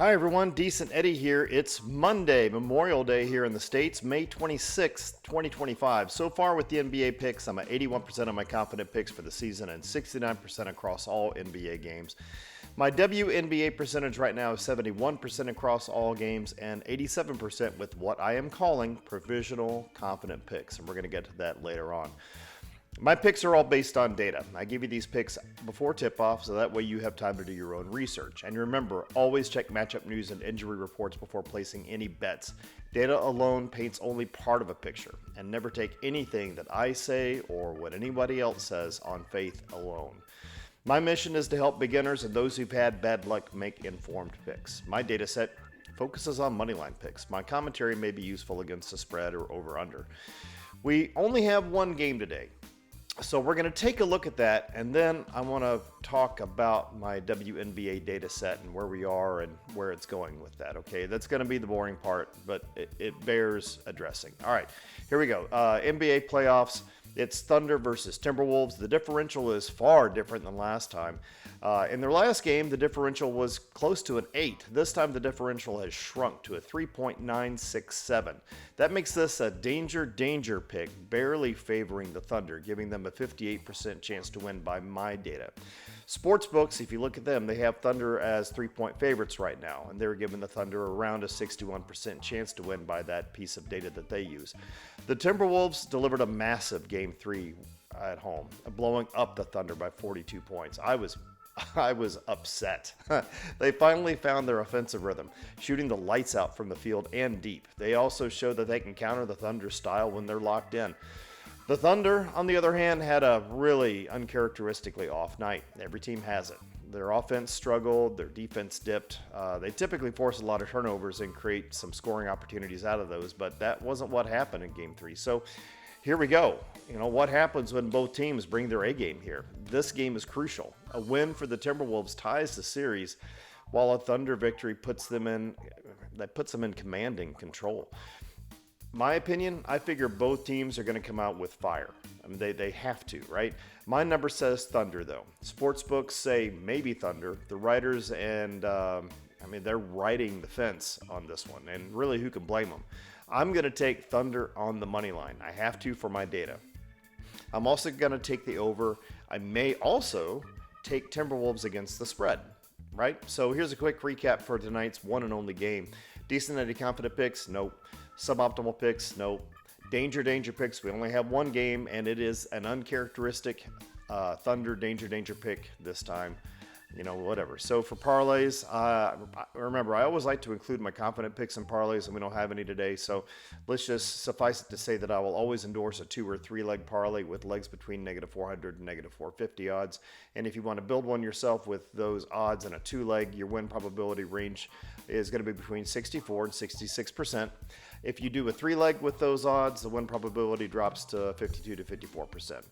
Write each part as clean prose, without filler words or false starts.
Hi everyone, Decent Eddie here. It's Monday, Memorial Day here in the States, May 26th, 2025. So far with the NBA picks, I'm at 81% of my confident picks for the season and 69% across all NBA games. My WNBA percentage right now is 71% across all games and 87% with what I am calling provisional confident picks, and we're going to get to that later on. My picks are all based on data. I give you these picks before tip-off so that way you have time to do your own research. And remember, always check matchup news and injury reports before placing any bets. Data alone paints only part of a picture, and never take anything that I say or what anybody else says on faith alone. My mission is to help beginners and those who've had bad luck make informed picks. My data set focuses on moneyline picks. My commentary may be useful against the spread or over-under. We only have one game today. So we're going to take a look at that, and then I want to talk about my WNBA data set and where we are and where it's going with that, okay? That's going to be the boring part, but it bears addressing. All right, here we go. NBA playoffs. It's Thunder versus Timberwolves. The differential is far different than last time. In their last game, the differential was close to an 8. This time, the differential has shrunk to a 3.967. That makes this a danger pick, barely favoring the Thunder, giving them a 58% chance to win by my data. Sportsbooks, if you look at them, they have Thunder as 3-point favorites right now, and they're giving the Thunder around a 61% chance to win by that piece of data that they use. The Timberwolves delivered a massive Game 3 at home, blowing up the Thunder by 42 points. I was upset. They finally found their offensive rhythm, shooting the lights out from the field and deep. They also showed that they can counter the Thunder style when they're locked in. The Thunder, on the other hand, had a really uncharacteristically off night. Every team has it. Their offense struggled, their defense dipped. They typically force a lot of turnovers and create some scoring opportunities out of those, but that wasn't what happened in Game 3. So here we go. You know, what happens when both teams bring their A game here? This game is crucial. A win for the Timberwolves ties the series, while a Thunder victory puts them in commanding control. My opinion, I figure both teams are going to come out with fire. I mean, they have to, right? My number says Thunder, though. Sportsbooks say maybe Thunder. The writers and, they're riding the fence on this one, and really, who can blame them? I'm going to take Thunder on the money line. I have to for my data. I'm also going to take the over. I may also take Timberwolves against the spread, right? So here's a quick recap for tonight's one and only game. Decent Eddie confident picks? Nope. Suboptimal picks? Nope. Danger picks? We only have one game, and it is an uncharacteristic Thunder danger pick this time. You know, whatever. So for parlays, remember, I always like to include my confident picks in parlays, and we don't have any today. So let's just suffice it to say that I will always endorse a 2 or 3 leg parlay with legs between -400 and -450 odds. And if you want to build one yourself with those odds and a 2 leg, your win probability range is going to be between 64 and 66%. If you do a 3 leg with those odds, the win probability drops to 52 to 54%.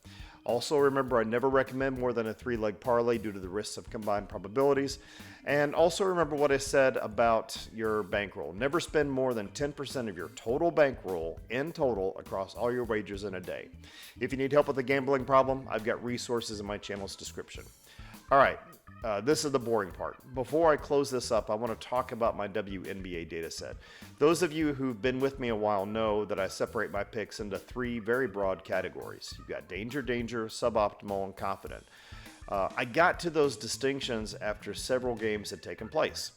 Also, remember, I never recommend more than a 3 leg parlay due to the risks of combined probabilities. And also remember what I said about your bankroll. Never spend more than 10% of your total bankroll in total across all your wagers in a day. If you need help with a gambling problem, I've got resources in my channel's description. All right, this is the boring part. Before I close this up, I want to talk about my WNBA data set. Those of you who've been with me a while know that I separate my picks into 3 very broad categories. You've got danger, suboptimal, and confident. I got to those distinctions after several games had taken place.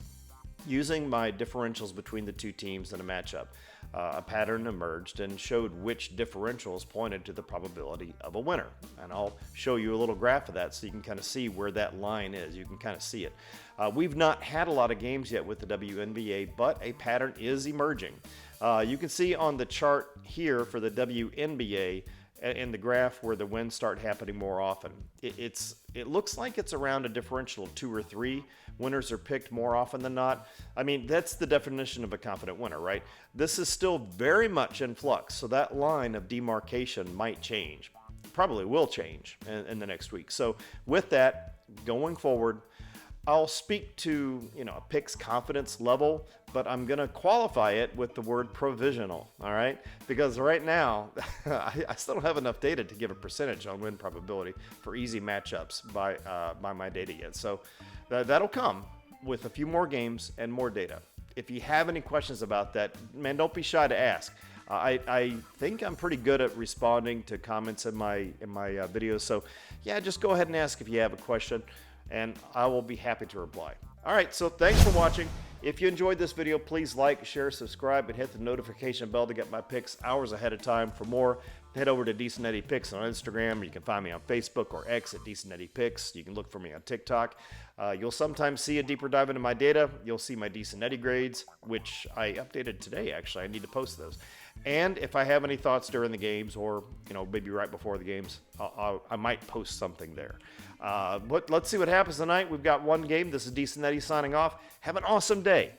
Using my differentials between the two teams in a matchup, a pattern emerged and showed which differentials pointed to the probability of a winner. And I'll show you a little graph of that so you can kind of see where that line is. You can kind of see it. We've not had a lot of games yet with the WNBA, but a pattern is emerging. You can see on the chart here for the WNBA in the graph where the wins start happening more often. It looks like it's around a differential of 2 or 3. Winners are picked more often than not. I mean, that's the definition of a confident winner, right? This is still very much in flux, so that line of demarcation might change. Probably will change in the next week. So with that, going forward, I'll speak to, a pick's confidence level, but I'm going to qualify it with the word provisional, all right? Because right now, I still don't have enough data to give a percentage on win probability for easy matchups by my data yet. So that'll come. with a few more games and more data. If you have any questions about that, man, don't be shy to ask. I think I'm pretty good at responding to comments in my videos. So yeah, just go ahead and ask if you have a question, and I will be happy to reply. All right, so thanks for watching. If you enjoyed this video, please like, share, subscribe, and hit the notification bell to get my picks hours ahead of time. For more, head over to Decent Eddie Picks on Instagram. You can find me on Facebook or X at Decent Eddie Picks. You can look for me on TikTok. You'll sometimes see a deeper dive into my data. You'll see my Decent Eddie grades, which I updated today, actually. I need to post those. And if I have any thoughts during the games, or maybe right before the games, I might post something there. But let's see what happens tonight. We've got one game. This is Decent Eddie signing off. Have an awesome day.